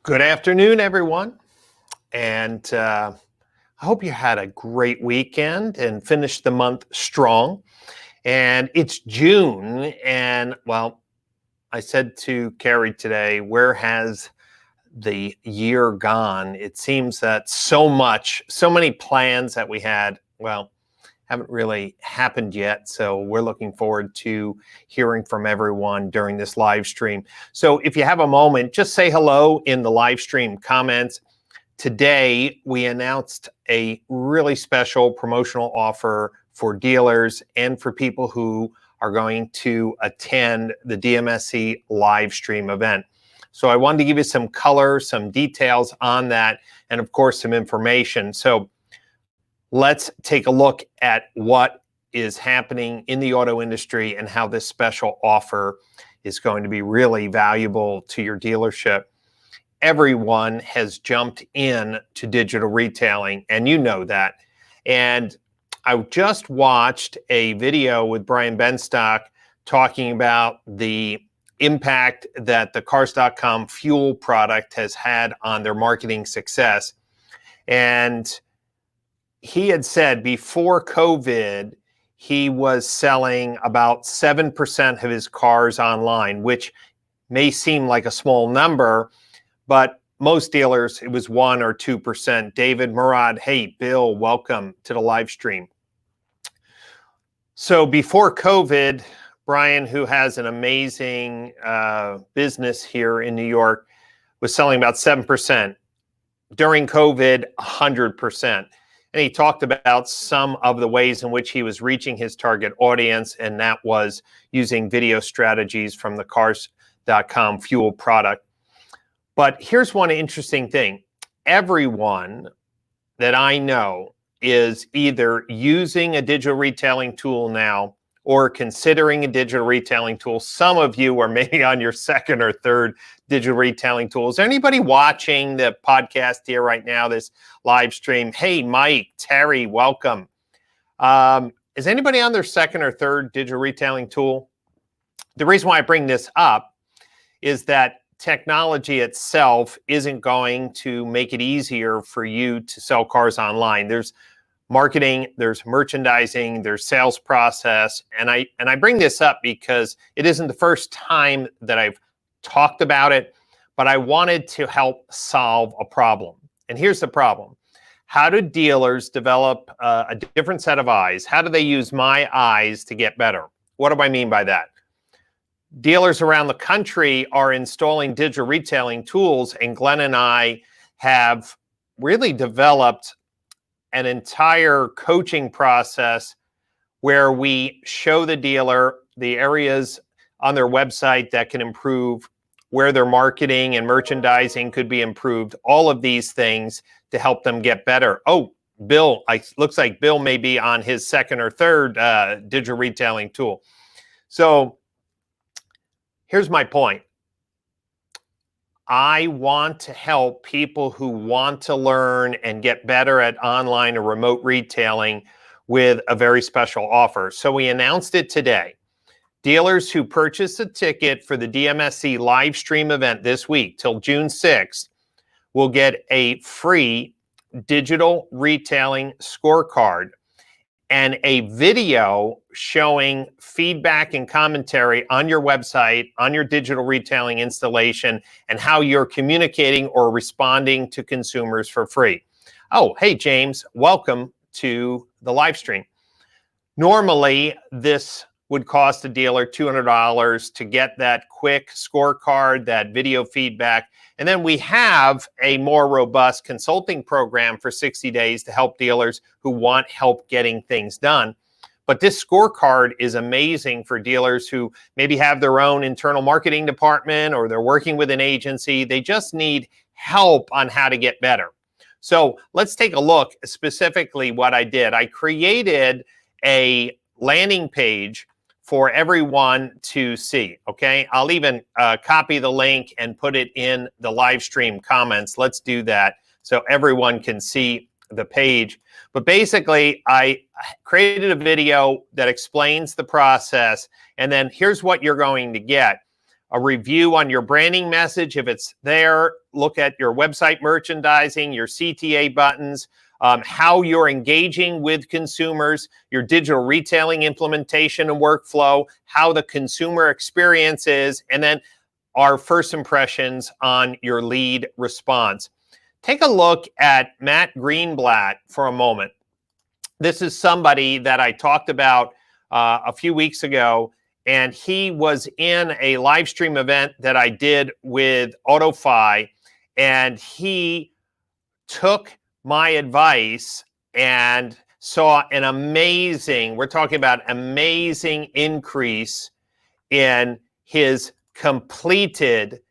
Good afternoon, everyone. And I hope you had a great weekend and finished the month strong. And it's June. And well, I said to Carrie today, where has the year gone? It seems that so many plans that we had, well, haven't really happened yet. So we're looking forward to hearing from everyone during this live stream. So if you have a moment, just say hello in the live stream comments. Today, we announced a really special promotional offer for dealers and for people who are going to attend the DMSE live stream event. So I wanted to give you some color, some details on that, and of course, some information. So let's take a look at what is happening in the auto industry and how this special offer is going to be really valuable to your dealership. Everyone has jumped in to digital retailing, and you know that. And I just watched a video with Brian Benstock talking about the impact that the Cars.com fuel product has had on their marketing success. And he had said before COVID, he was selling about 7% of his cars online, which may seem like a small number, but most dealers, it was 1 or 2%. David, Murad, hey, Bill, welcome to the live stream. So before COVID, Brian, who has an amazing business here in New York, was selling about 7%. During COVID, 100%. And he talked about some of the ways in which he was reaching his target audience, and that was using video strategies from the Cars.com fuel product. But here's one interesting thing. Everyone that I know is either using a digital retailing tool now or considering a digital retailing tool. Some of you are maybe on your second or third digital retailing tool. Is there anybody watching the podcast here right now, this live stream? Hey, Mike, Terry, welcome. Is anybody on their second or third digital retailing tool? The reason why I bring this up is that technology itself isn't going to make it easier for you to sell cars online. There's marketing, there's merchandising, there's sales process. And I bring this up because it isn't the first time that I've talked about it, but I wanted to help solve a problem. And here's the problem. How do dealers develop a different set of eyes? How do they use my eyes to get better? What do I mean by that? Dealers around the country are installing digital retailing tools, and Glenn and I have really developed an entire coaching process where we show the dealer the areas on their website that can improve, where their marketing and merchandising could be improved, all of these things to help them get better. Oh, Bill, looks like Bill may be on his second or third digital retailing tool. So here's my point. I want to help people who want to learn and get better at online or remote retailing with a very special offer. So we announced it today. Dealers who purchase a ticket for the DMSE live stream event this week till June 6th will get a free digital retailing scorecard and a video showing feedback and commentary on your website, on your digital retailing installation, and how you're communicating or responding to consumers for free. Oh, hey, James, welcome to the live stream. Normally, this would cost a dealer $200 to get that quick scorecard, that video feedback. And then we have a more robust consulting program for 60 days to help dealers who want help getting things done. But this scorecard is amazing for dealers who maybe have their own internal marketing department or they're working with an agency. They just need help on how to get better. So let's take a look specifically what I did. I created a landing page for everyone to see, okay? I'll even copy the link and put it in the live stream comments. Let's do that so everyone can see the page. But basically, I created a video that explains the process, and then here's what you're going to get. a review on your branding message if it's there. Look at your website merchandising, your CTA buttons, how you're engaging with consumers, your digital retailing implementation and workflow, how the consumer experience is, and then our first impressions on your lead response. Take a look at Matt Greenblatt for a moment. This is somebody that I talked about a few weeks ago, and he was in a live stream event that I did with AutoFi, and he took my advice and saw an amazing, we're talking about amazing increase in his completed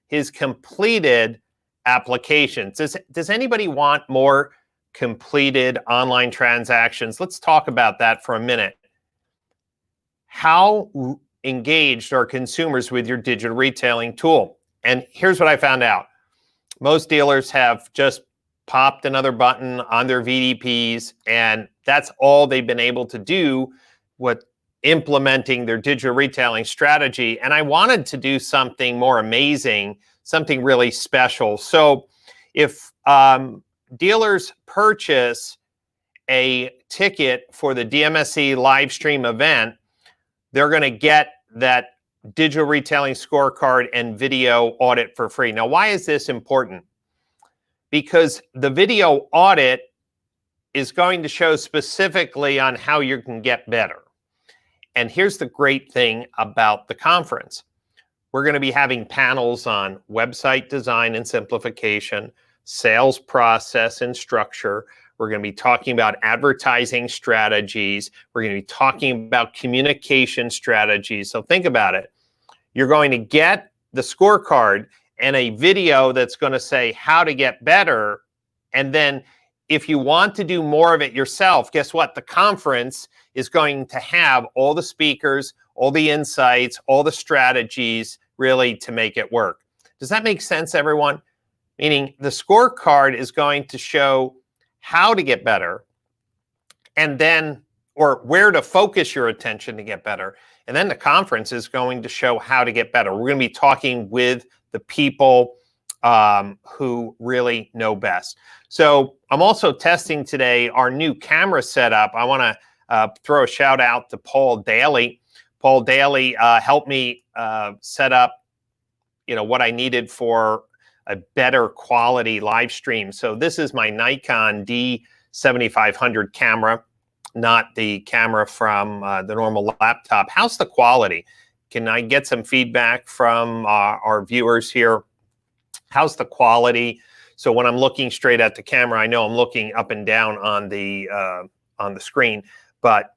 applications. Does anybody want more completed online transactions? Let's talk about that for a minute. How engaged are consumers with your digital retailing tool? And here's what I found out. Most dealers have just popped another button on their VDPs, and that's all they've been able to do with implementing their digital retailing strategy. And I wanted to do something more amazing, something really special. So if dealers purchase a ticket for the DMSE live stream event, they're going to get that digital retailing scorecard and video audit for free. Now, why is this important? Because the video audit is going to show specifically on how you can get better. And here's the great thing about the conference. We're going to be having panels on website design and simplification, sales process and structure. We're going to be talking about advertising strategies. We're going to be talking about communication strategies. So think about it. You're going to get the scorecard and a video that's going to say how to get better. And then if you want to do more of it yourself, guess what? The conference is going to have all the speakers, all the insights, all the strategies really to make it work. Does that make sense, everyone? Meaning the scorecard is going to show how to get better, and then, or where to focus your attention to get better. And then the conference is going to show how to get better. We're going to be talking with the people who really know best. So I'm also testing today our new camera setup. I want to throw a shout out to Paul Daly. Paul Daly helped me set up, what I needed for a better quality live stream. So this is my Nikon D7500 camera, not the camera from the normal laptop. How's the quality? Can I get some feedback from our viewers here? How's the quality? So when I'm looking straight at the camera, I know I'm looking up and down on the screen, but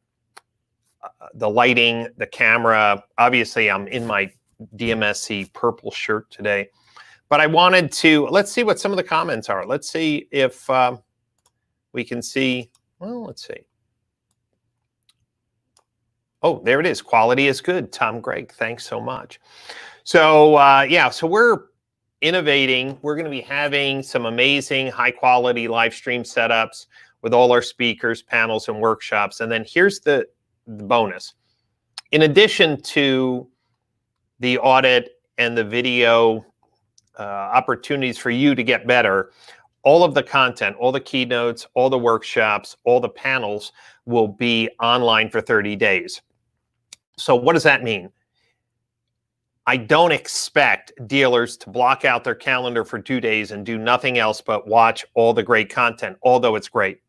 the lighting, the camera, obviously I'm in my DMSE purple shirt today. But I wanted to, let's see what some of the comments are. Let's see if we can see, well, let's see. Oh, there it is. Quality is good. Tom Gregg, thanks so much. So yeah, so we're innovating. We're going to be having some amazing high quality live stream setups with all our speakers, panels, and workshops. And then here's the bonus. In addition to the audit and the video opportunities for you to get better, all of the content, all the keynotes, all the workshops, all the panels will be online for 30 days. So what does that mean? I don't expect dealers to block out their calendar for 2 days and do nothing else but watch all the great content, although it's great.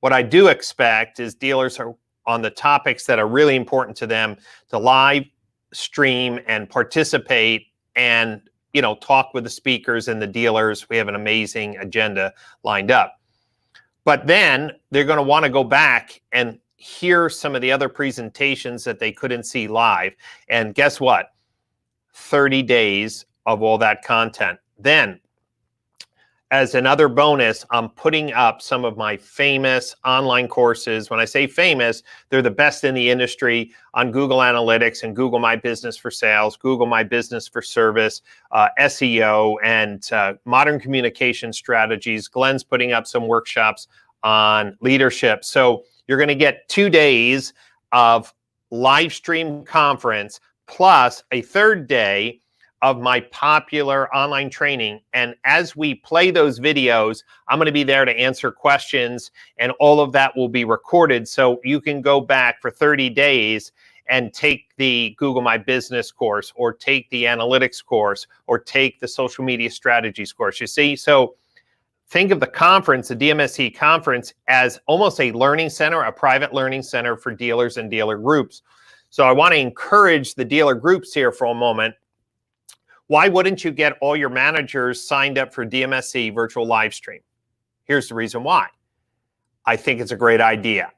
What I do expect is dealers are on the topics that are really important to them to live stream and participate and talk with the speakers and the dealers. We have an amazing agenda lined up. But then they're going to want to go back and hear some of the other presentations that they couldn't see live. And guess what? 30 days of all that content. Then, as another bonus, I'm putting up some of my famous online courses. When I say famous, they're the best in the industry on Google Analytics and Google My Business for Sales, Google My Business for Service, SEO, and modern communication strategies. Glenn's putting up some workshops on leadership. So you're going to get 2 days of live stream conference plus a third day of my popular online training. And as we play those videos, I'm going to be there to answer questions, and all of that will be recorded. So you can go back for 30 days and take the Google My Business course, or take the analytics course, or take the social media strategies course. You see, so think of the conference, the DMSE conference, as almost a learning center, a private learning center for dealers and dealer groups. So I want to encourage the dealer groups here for a moment. Why wouldn't you get all your managers signed up for DMSE virtual live stream? Here's the reason why. I think it's a great idea.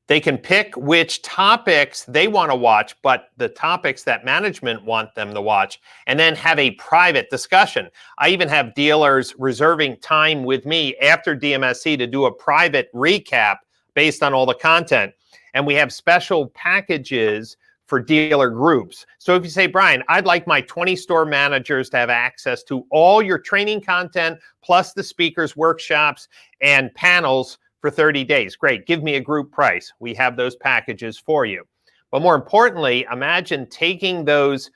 They can pick which topics they want to watch, but the topics that management want them to watch, and then have a private discussion. I even have dealers reserving time with me after DMSE to do a private recap based on all the content. And we have special packages for dealer groups. So if you say, Brian, I'd like my 20 store managers to have access to all your training content, plus the speakers, workshops, and panels for 30 days. Great, give me a group price. We have those packages for you. But more importantly, imagine taking those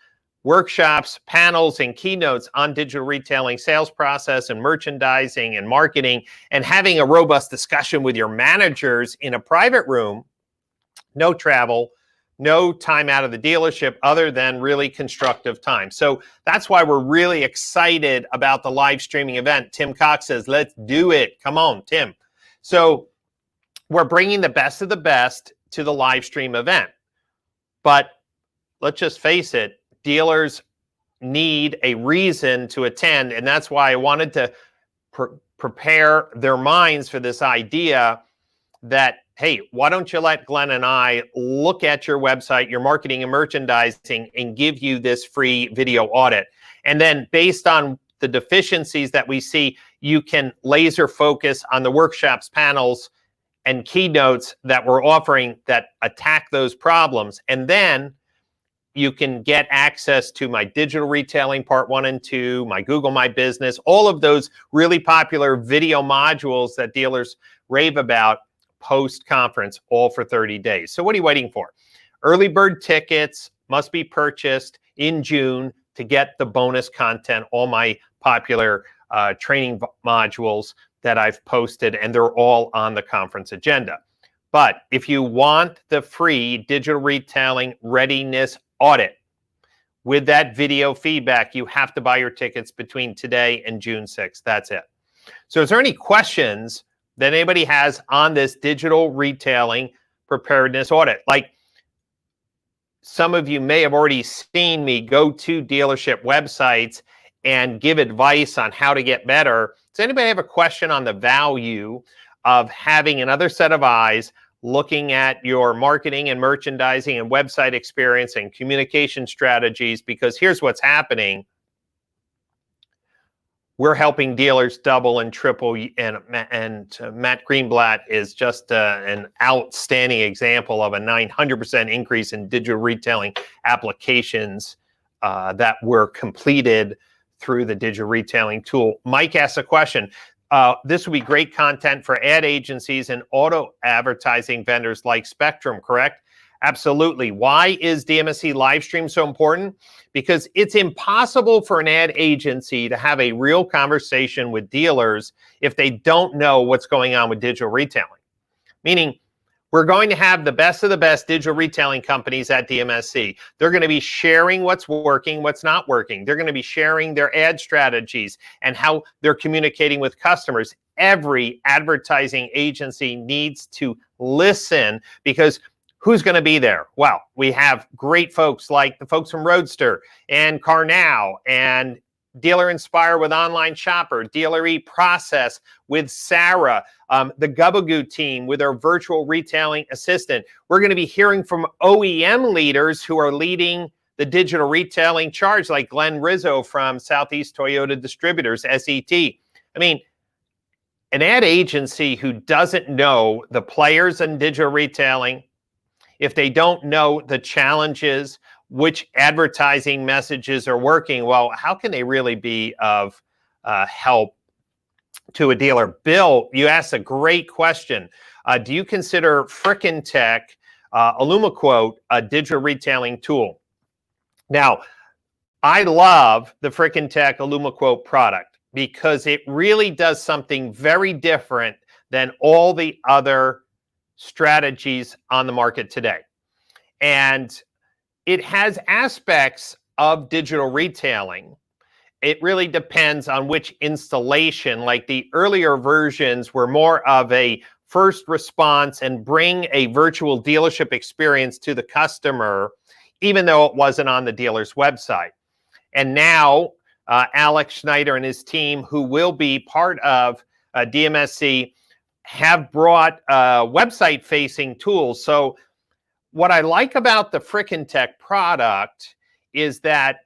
workshops, panels, and keynotes on digital retailing, sales process, and merchandising and marketing, and having a robust discussion with your managers in a private room. No travel, no time out of the dealership other than really constructive time. So that's why we're really excited about the live streaming event. Tim Cox says, let's do it. Come on, Tim. So we're bringing the best of the best to the live stream event. But let's just face it, dealers need a reason to attend. And that's why I wanted to prepare their minds for this idea that, hey, why don't you let Glenn and I look at your website, your marketing and merchandising, and give you this free video audit. And then based on the deficiencies that we see, you can laser focus on the workshops, panels, and keynotes that we're offering that attack those problems. And then you can get access to my digital retailing part 1 and 2, my Google My Business, all of those really popular video modules that dealers rave about post-conference, all for 30 days. So what are you waiting for? Early bird tickets must be purchased in June to get the bonus content, all my popular training modules that I've posted, and they're all on the conference agenda. But if you want the free digital retailing readiness audit with that video feedback, you have to buy your tickets between today and June 6th. That's it. So is there any questions that anybody has on this digital retailing preparedness audit? Like, some of you may have already seen me go to dealership websites and give advice on how to get better. Does anybody have a question on the value of having another set of eyes looking at your marketing and merchandising and website experience and communication strategies? Because here's what's happening. We're helping dealers double and triple, and Matt Greenblatt is just an outstanding example of a 900% increase in digital retailing applications that were completed through the digital retailing tool. Mike asks a question. This would be great content for ad agencies and auto advertising vendors like Spectrum, correct? Absolutely. Why is DMSE Livestream so important? Because it's impossible for an ad agency to have a real conversation with dealers if they don't know what's going on with digital retailing. Meaning, we're going to have the best of the best digital retailing companies at DMSE. They're going to be sharing what's working, what's not working. They're going to be sharing their ad strategies and how they're communicating with customers. Every advertising agency needs to listen, because who's going to be there? Well, we have great folks like the folks from Roadster and CarNow, and Dealer Inspire with Online Shopper, Dealer eProcess with Sarah, the Gubagoo team with our virtual retailing assistant. We're going to be hearing from OEM leaders who are leading the digital retailing charge, like Glenn Rizzo from Southeast Toyota Distributors, SET. I mean, an ad agency who doesn't know the players in digital retailing, if they don't know the challenges, which advertising messages are working, well, how can they really be of help to a dealer? Bill, you asked a great question. Do you consider Frickin' Tech, IllumiQuote, a digital retailing tool? Now, I love the Frickin' Tech IllumiQuote product because it really does something very different than all the other strategies on the market today. And it has aspects of digital retailing. It really depends on which installation. Like the earlier versions were more of a first response and bring a virtual dealership experience to the customer, even though it wasn't on the dealer's website. And now Alex Schneider and his team, who will be part of DMSE, have brought website-facing tools. So what I like about the Frickin' Tech product is that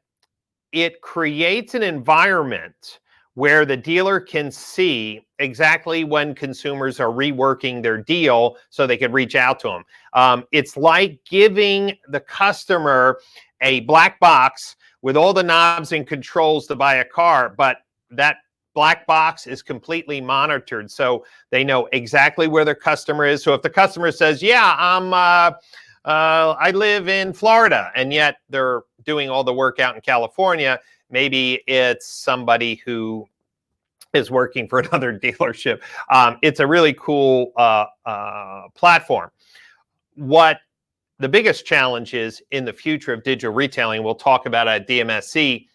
it creates an environment where the dealer can see exactly when consumers are reworking their deal so they could reach out to them. It's like giving the customer a black box with all the knobs and controls to buy a car, but that black box is completely monitored, so they know exactly where their customer is. So if the customer says, yeah, I live in Florida, and yet they're doing all the work out in California, maybe it's somebody who is working for another dealership. It's a really cool platform. What the biggest challenge is in the future of digital retailing, we'll talk about at DMSE,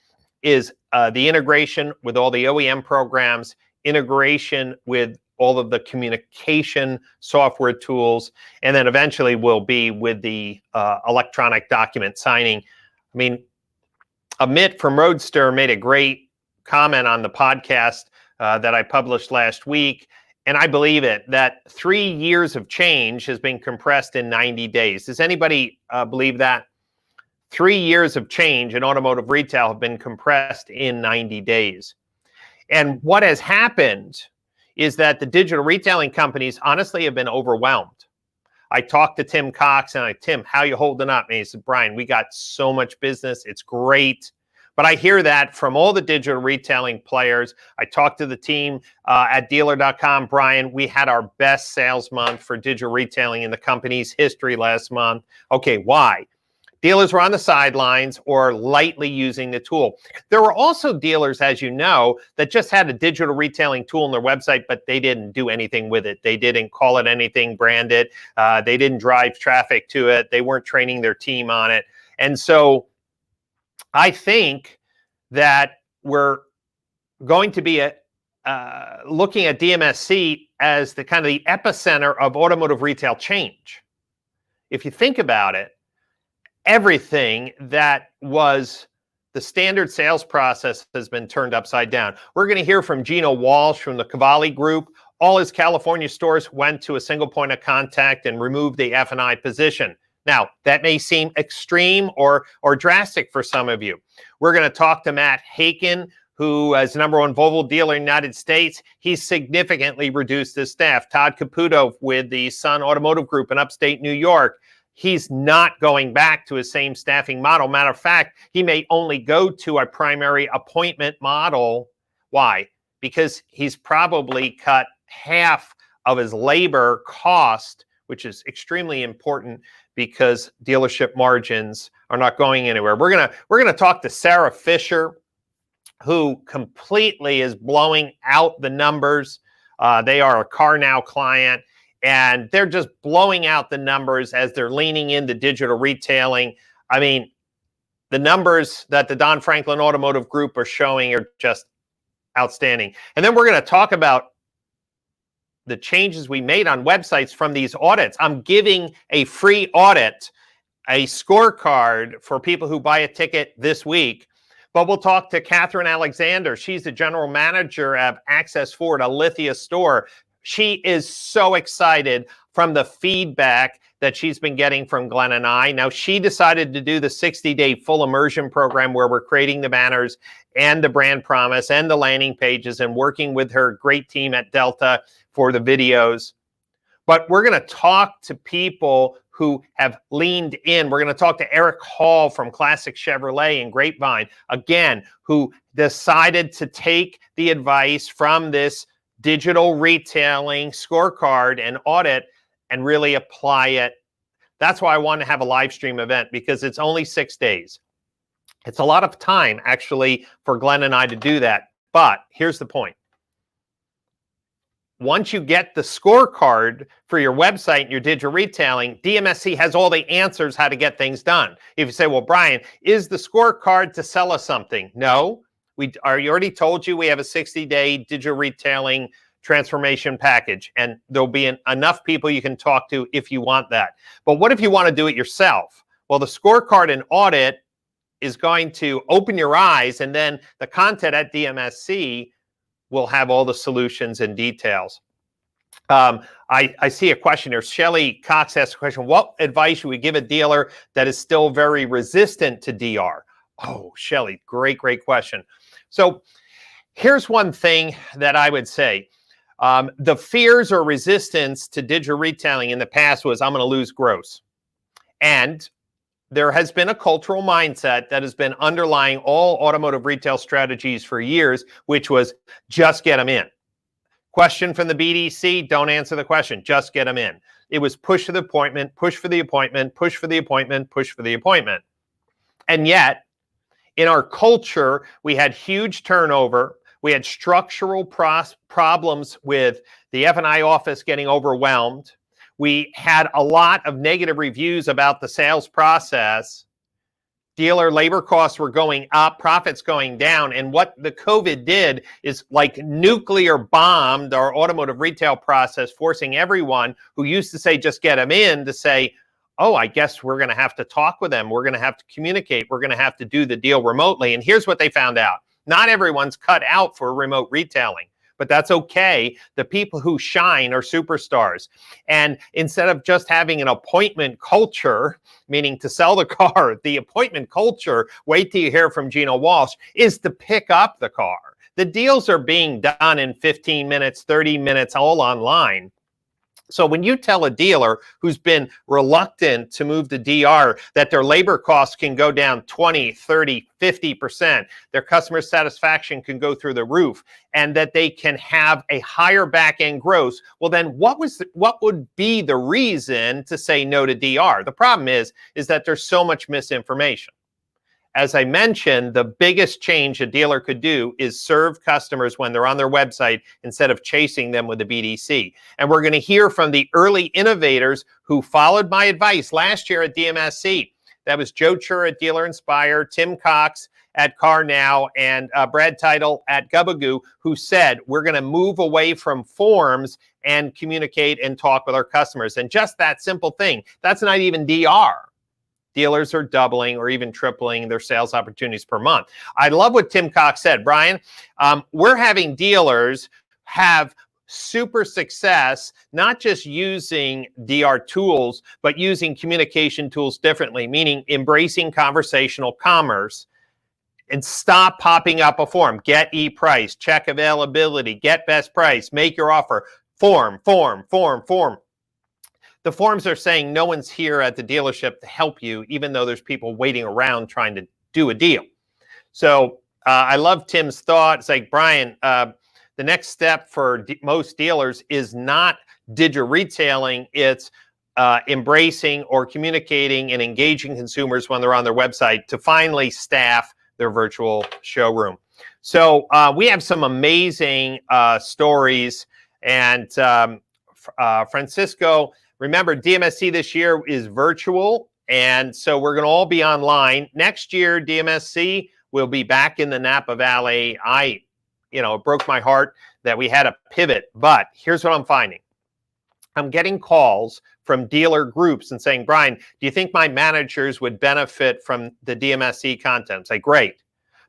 is the integration with all the OEM programs, integration with all of the communication software tools, and then eventually will be with the electronic document signing. I mean, Amit from Roadster made a great comment on the podcast that I published last week, and I believe it, that 3 years of change has been compressed in 90 days. Does anybody believe that? 3 years of change in automotive retail have been compressed in 90 days. And what has happened is that the digital retailing companies honestly have been overwhelmed. I talked to Tim Cox and Tim, how you holding up? And he said, Brian, we got so much business. It's great. But I hear that from all the digital retailing players. I talked to the team at dealer.com. Brian, we had our best sales month for digital retailing in the company's history last month. Okay, why? Dealers were on the sidelines or lightly using the tool. There were also dealers, as you know, that just had a digital retailing tool on their website, but they didn't do anything with it. They didn't call it anything branded. They didn't drive traffic to it. They weren't training their team on it. And so I think that we're going to be looking at DMSC as the kind of the epicenter of automotive retail change. If you think about it, everything that was the standard sales process has been turned upside down. We're going to hear from Gino Walsh from the Cavalli Group. All his California stores went to a single point of contact and removed the F&I position. Now, that may seem extreme or drastic for some of you. We're going to talk to Matt Haken, who is #1 Volvo dealer in the United States. He's significantly reduced his staff. Todd Caputo with the Sun Automotive Group in upstate New York. He's not going back to his same staffing model. Matter of fact, he may only go to a primary appointment model. Why? Because he's probably cut half of his labor cost, which is extremely important because dealership margins are not going anywhere. We're gonna talk to Sarah Fisher, who completely is blowing out the numbers. They are a CarNow client, and they're just blowing out the numbers as they're leaning into digital retailing. I mean, the numbers that the Don Franklin Automotive Group are showing are just outstanding. And then we're going to talk about the changes we made on websites from these audits. I'm giving a free audit, a scorecard for people who buy a ticket this week. But we'll talk to Catherine Alexander. She's the general manager of Access Ford, a Lithia store. She is so excited from the feedback that she's been getting from Glenn and I. Now, she decided to do the 60-day full immersion program where we're creating the banners and the brand promise and the landing pages and working with her great team at Delta for the videos. But we're going to talk to people who have leaned in. We're going to talk to Eric Hall from Classic Chevrolet in Grapevine, again, who decided to take the advice from this digital retailing scorecard and audit and really apply it. That's why I want to have a live stream event, because it's only 6 days. It's a lot of time, actually, for Glenn and I to do that. But here's the point. Once you get the scorecard for your website and your digital retailing, DMSE has all the answers how to get things done. If you say, well, Brian, is the scorecard to sell us something? No. We already told you we have a 60-day digital retailing transformation package, and there'll be enough people you can talk to if you want that. But what if you want to do it yourself? Well, the Scorecard and Audit is going to open your eyes, and then the content at DMSE will have all the solutions and details. I see a question here. Shelley Cox asked a question, what advice should we give a dealer that is still very resistant to DR? Oh, Shelley, great question. So here's one thing that I would say. The fears or resistance to digital retailing in the past was, I'm going to lose gross. And there has been a cultural mindset that has been underlying all automotive retail strategies for years, which was just get them in. Question from the BDC, don't answer the question, just get them in. It was push for the appointment, push for the appointment, push for the appointment, push for the appointment. And yet, in our culture, we had huge turnover. We had structural problems with the F&I office getting overwhelmed. We had a lot of negative reviews about the sales process. Dealer labor costs were going up, profits going down. And what the COVID did is like nuclear bombed our automotive retail process, forcing everyone who used to say, just get them in, to say, oh, I guess we're going to have to talk with them. We're going to have to communicate. We're going to have to do the deal remotely. And here's what they found out. Not everyone's cut out for remote retailing, but that's okay. The people who shine are superstars. And instead of just having an appointment culture, meaning to sell the car, the appointment culture, wait till you hear from Gina Walsh, is to pick up the car. The deals are being done in 15 minutes, 30 minutes, all online. So when you tell a dealer who's been reluctant to move to DR that their labor costs can go down 20, 30, 50%, their customer satisfaction can go through the roof, and that they can have a higher back-end gross, well then what would be the reason to say no to DR? The problem is that there's so much misinformation. As I mentioned, the biggest change a dealer could do is serve customers when they're on their website instead of chasing them with the BDC. And we're going to hear from the early innovators who followed my advice last year at DMSE. That was Joe Chur at Dealer Inspire, Tim Cox at Car Now, and Brad Title at Gubagoo, who said, we're going to move away from forms and communicate and talk with our customers. And just that simple thing, that's not even DR. Dealers are doubling or even tripling their sales opportunities per month. I love what Tim Cox said. Brian, we're having dealers have super success, not just using DR tools, but using communication tools differently, meaning embracing conversational commerce and stop popping up a form. Get e-price, check availability, get best price, make your offer, form. The forms are saying no one's here at the dealership to help you, even though there's people waiting around trying to do a deal. So I love Tim's thought. It's like, Brian, the next step for most dealers is not digital retailing. It's embracing or communicating and engaging consumers when they're on their website to finally staff their virtual showroom. So we have some amazing stories. And Francisco, remember, DMSE this year is virtual, and so we're going to all be online. Next year, DMSE will be back in the Napa Valley. It broke my heart that we had to pivot, but here's what I'm finding. I'm getting calls from dealer groups and saying, Brian, do you think my managers would benefit from the DMSE content? It's like, great.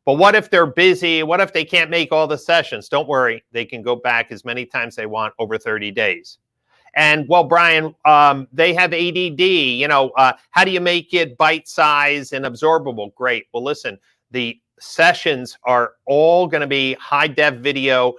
But what if they're busy? What if they can't make all the sessions? Don't worry. They can go back as many times they want over 30 days. And, well, Brian, they have ADD. How do you make it bite-sized and absorbable? Great. Well, listen, the sessions are all going to be high-def video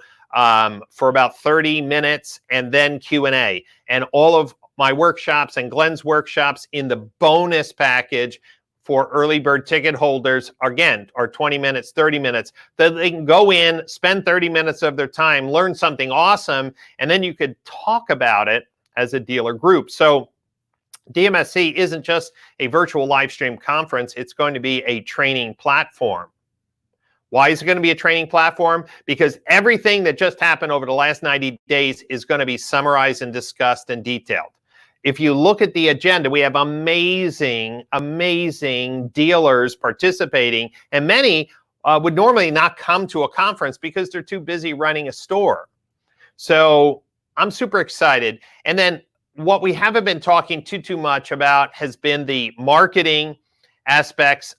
for about 30 minutes and then Q&A. And all of my workshops and Glenn's workshops in the bonus package for early bird ticket holders, again, are 20 minutes, 30 minutes, that they can go in, spend 30 minutes of their time, learn something awesome, and then you could talk about it as a dealer group. So DMSE isn't just a virtual live stream conference, it's going to be a training platform. Why is it going to be a training platform? Because everything that just happened over the last 90 days is going to be summarized and discussed and detailed. If you look at the agenda, we have amazing, amazing dealers participating, and many would normally not come to a conference because they're too busy running a store. So I'm super excited. And then what we haven't been talking too much about has been the marketing aspects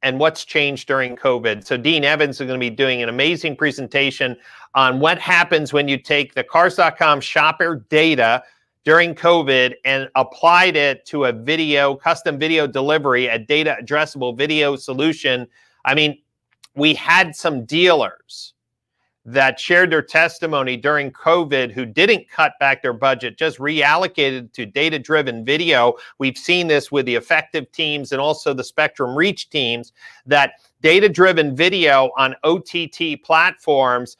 and what's changed during COVID. So Dean Evans is going to be doing an amazing presentation on what happens when you take the Cars.com shopper data during COVID and applied it to a video, custom video delivery, a data addressable video solution. I mean, we had some dealers that shared their testimony during COVID who didn't cut back their budget, just reallocated to data-driven video. We've seen this with the effective teams and also the Spectrum Reach teams, that data-driven video on OTT platforms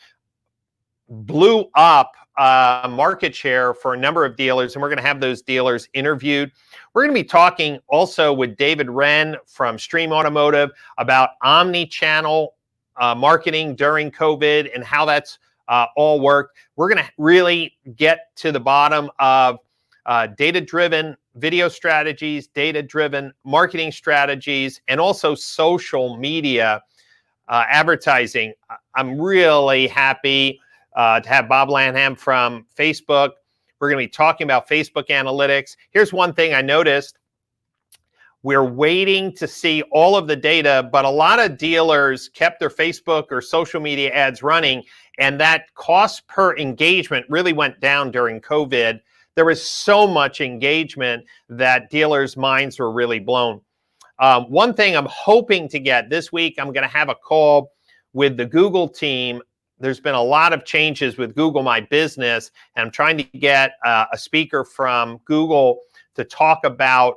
blew up market share for a number of dealers, and we're going to have those dealers interviewed. We're going to be talking also with David Wren from Stream Automotive about omni-channel marketing during COVID and how that's all worked. We're going to really get to the bottom of data-driven video strategies, data-driven marketing strategies, and also social media advertising. I'm really happy to have Bob Lanham from Facebook. We're going to be talking about Facebook analytics. Here's one thing I noticed. We're waiting to see all of the data, but a lot of dealers kept their Facebook or social media ads running, and that cost per engagement really went down during COVID. There was so much engagement that dealers' minds were really blown. One thing I'm hoping to get this week, I'm going to have a call with the Google team. There's been a lot of changes with Google My Business, and I'm trying to get a speaker from Google to talk about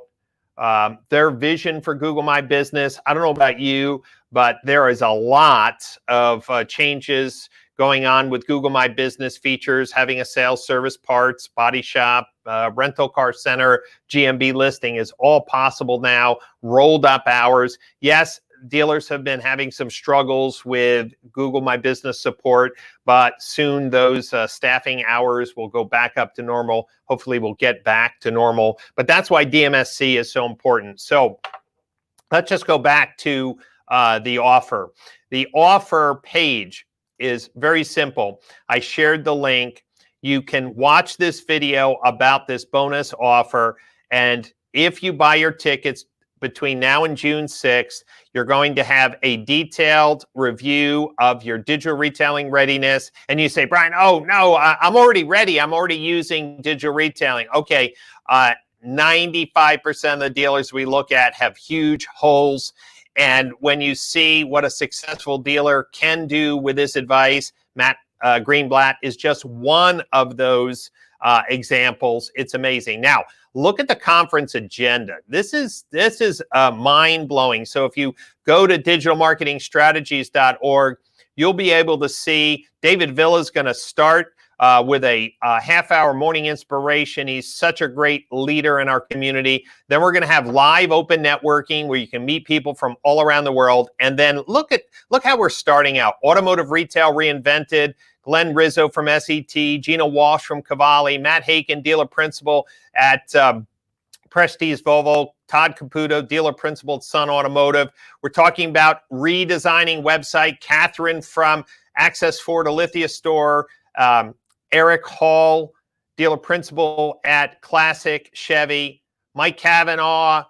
their vision for Google My Business. I don't know about you, but there is a lot of changes going on with Google My Business features, having a sales service, parts, body shop, rental car center, GMB listing is all possible now, rolled up hours. Yes, dealers have been having some struggles with Google My Business support, but soon those staffing hours will go back up to normal. Hopefully we'll get back to normal, but that's why DMSC is so important. So let's just go back to the offer. The offer page is very simple. I shared the link. You can watch this video about this bonus offer, and if you buy your tickets between now and June 6th, you're going to have a detailed review of your digital retailing readiness. And you say, Brian, oh no, I'm already ready. I'm already using digital retailing. Okay, 95% of the dealers we look at have huge holes. And when you see what a successful dealer can do with this advice, Matt Greenblatt is just one of those examples. It's amazing. Now, look at the conference agenda. This is mind-blowing. So if you go to digitalmarketingstrategies.org, you'll be able to see David Villa is going to start with a half-hour morning inspiration. He's such a great leader in our community. Then we're going to have live open networking where you can meet people from all around the world. And then look how we're starting out. Automotive Retail Reinvented, Glenn Rizzo from SET, Gina Walsh from Cavalli, Matt Haken, dealer principal at Prestige Volvo, Todd Caputo, dealer principal at Sun Automotive. We're talking about redesigning website. Catherine from Access Ford Alithia Store, Eric Hall, dealer principal at Classic Chevy, Mike Cavanaugh,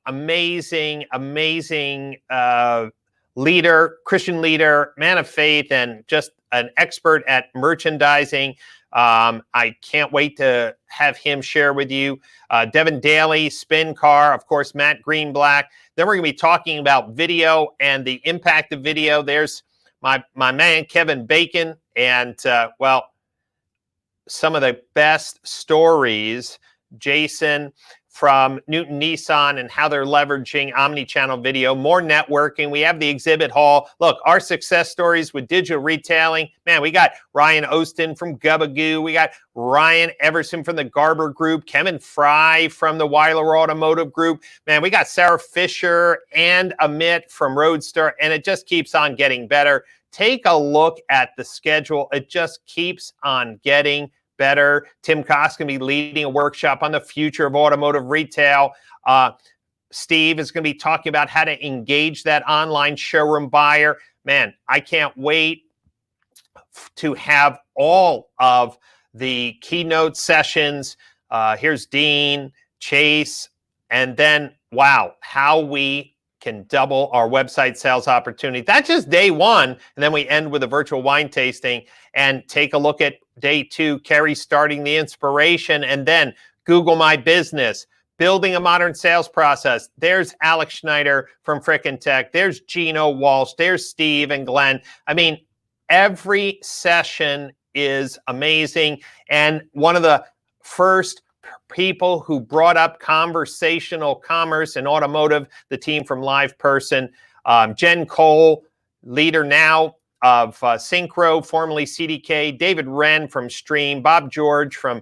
amazing leader, Christian leader, man of faith, and just an expert at merchandising. I can't wait to have him share with you. Devin Daly, Spin Car, of course, Matt Greenblatt. Then we're going to be talking about video and the impact of video. There's my man, Kevin Bacon, and, well, some of the best stories, Jason from Newton Nissan and how they're leveraging omni-channel video, more networking. We have the exhibit hall. Look, our success stories with digital retailing. Man, we got Ryan Ostin from Gubagoo. We got Ryan Everson from the Garber Group, Kevin Fry from the Weiler Automotive Group. Man, we got Sarah Fisher and Amit from Roadster, and it just keeps on getting better. Take a look at the schedule. It just keeps on getting better. Tim Koss going to be leading a workshop on the future of automotive retail. Steve is going to be talking about how to engage that online showroom buyer. Man, I can't wait to have all of the keynote sessions. Here's Dean, Chase, and then, wow, how we can double our website sales opportunity. That's just day one. And then we end with a virtual wine tasting and take a look at day two, Kerry starting the inspiration, and then Google My Business, building a modern sales process. There's Alex Schneider from Frickin' Tech. There's Gino Walsh. There's Steve and Glenn. I mean, every session is amazing. And one of the first people who brought up conversational commerce in automotive, the team from Live Person, Jen Cole, leader now of Synchro, formerly CDK, David Wren from Stream, Bob George from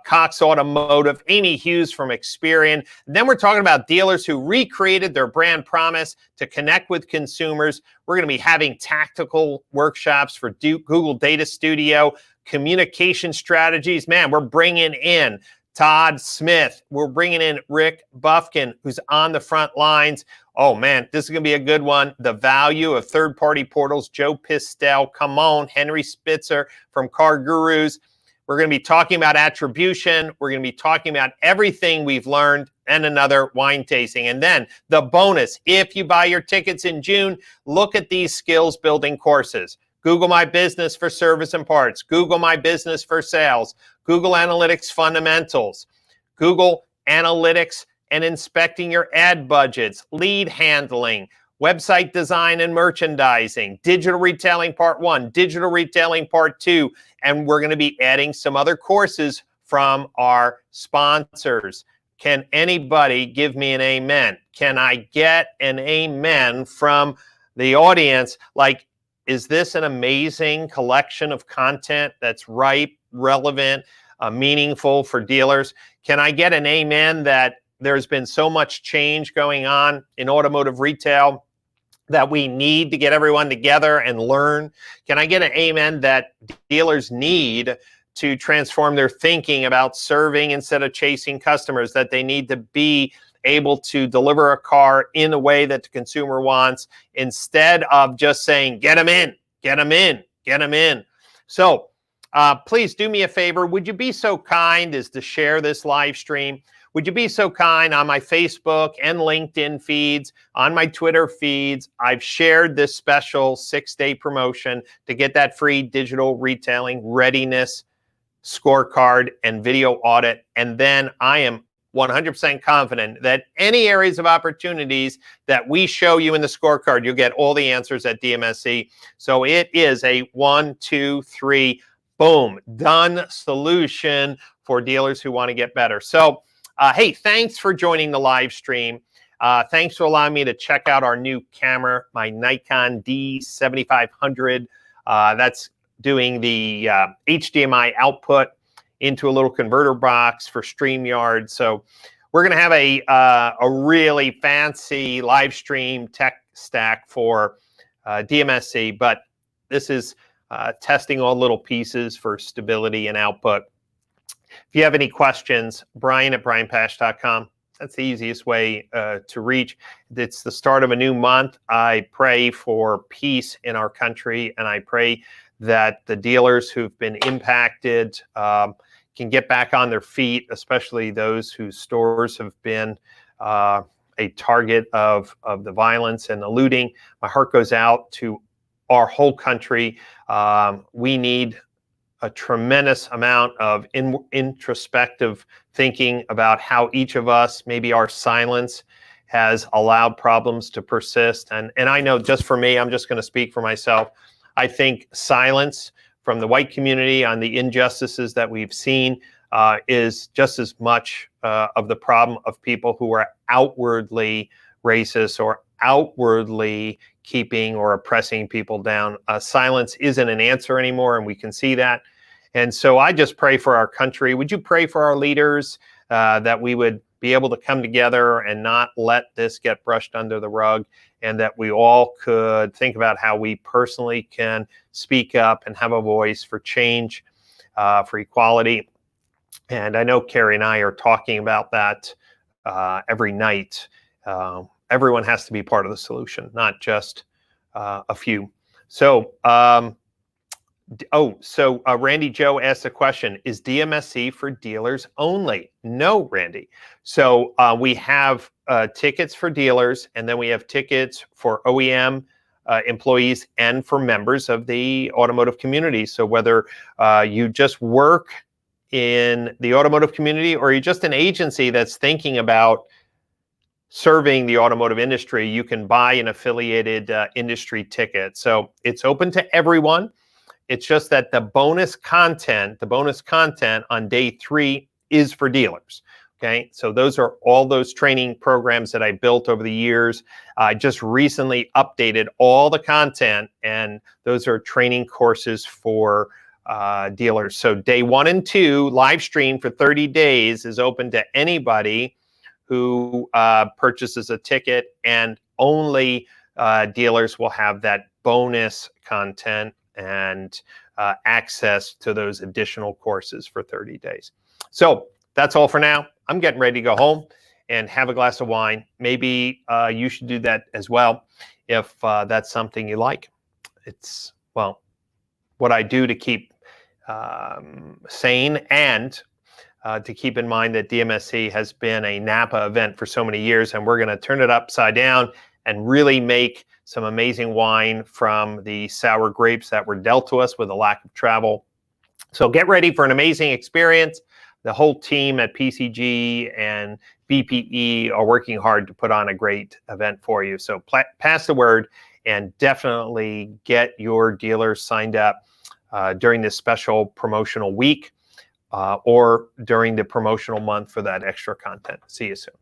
Cox Automotive, Amy Hughes from Experian. And then we're talking about dealers who recreated their brand promise to connect with consumers. We're going to be having tactical workshops for Google Data Studio, communication strategies. Man, we're bringing in Todd Smith. We're bringing in Rick Buffkin, who's on the front lines. Oh, man, this is going to be a good one. The value of third-party portals, Joe Pistel, come on, Henry Spitzer from Car Gurus. We're going to be talking about attribution. We're going to be talking about everything we've learned and another wine tasting. And then the bonus, if you buy your tickets in June, look at these skills building courses. Google My Business for service and parts, Google My Business for sales, Google Analytics fundamentals, Google Analytics and inspecting your ad budgets, lead handling, website design and merchandising, digital retailing part 1, digital retailing part 2, and we're going to be adding some other courses from our sponsors. Can anybody give me an amen? Can I get an amen from the audience? Like, is this an amazing collection of content that's ripe, relevant, meaningful for dealers? Can I get an amen that there's been so much change going on in automotive retail that we need to get everyone together and learn? Can I get an amen that dealers need to transform their thinking about serving instead of chasing customers, that they need to be able to deliver a car in a way that the consumer wants instead of just saying, get them in, get them in, get them in. So please do me a favor. Would you be so kind as to share this live stream? Would you be so kind on my Facebook and LinkedIn feeds, on my Twitter feeds? I've shared this special 6-day promotion to get that free digital retailing readiness scorecard and video audit. And then I am 100% confident that any areas of opportunities that we show you in the scorecard, you'll get all the answers at DMSE. So it is a 1, 2, 3, boom, done solution for dealers who want to get better. So, hey, thanks for joining the live stream. Thanks for allowing me to check out our new camera, my Nikon D7500. That's doing the HDMI output into a little converter box for StreamYard. So we're going to have a really fancy live stream tech stack for DMSE, but this is testing all little pieces for stability and output. If you have any questions, brian@brianpash.com. That's the easiest way to reach. It's the start of a new month. I pray for peace in our country, and I pray that the dealers who've been impacted can get back on their feet, especially those whose stores have been a target of the violence and the looting. My heart goes out to our whole country. We need a tremendous amount of introspective thinking about how each of us, maybe our silence, has allowed problems to persist. And I know, just for me, I'm just going to speak for myself. I think silence from the white community on the injustices that we've seen is just as much of the problem of people who are outwardly racist or outwardly keeping or oppressing people down. Silence isn't an answer anymore, and we can see that. And so I just pray for our country. Would you pray for our leaders that we would be able to come together and not let this get brushed under the rug, and that we all could think about how we personally can speak up and have a voice for change, for equality. And I know Carrie and I are talking about that every night. Everyone has to be part of the solution, not just a few. So, Randy Joe asked a question, is DMSE for dealers only? No, Randy. So we have tickets for dealers, and then we have tickets for OEM employees and for members of the automotive community. So whether you just work in the automotive community or you're just an agency that's thinking about serving the automotive industry, you can buy an affiliated industry ticket. So it's open to everyone. It's just that the bonus content on day 3 is for dealers. Okay, so those are all those training programs that I built over the years. I just recently updated all the content, and those are training courses for dealers. So day 1 and 2, live stream for 30 days is open to anybody who purchases a ticket, and only dealers will have that bonus content and access to those additional courses for 30 days. So that's all for now. I'm getting ready to go home and have a glass of wine. Maybe you should do that as well if that's something you like. It's, well, what I do to keep sane, and to keep in mind that DMSE has been a Napa event for so many years, and we're going to turn it upside down and really make some amazing wine from the sour grapes that were dealt to us with a lack of travel. So get ready for an amazing experience. The whole team at PCG and BPE are working hard to put on a great event for you. So pass the word, and definitely get your dealers signed up during this special promotional week or during the promotional month for that extra content. See you soon.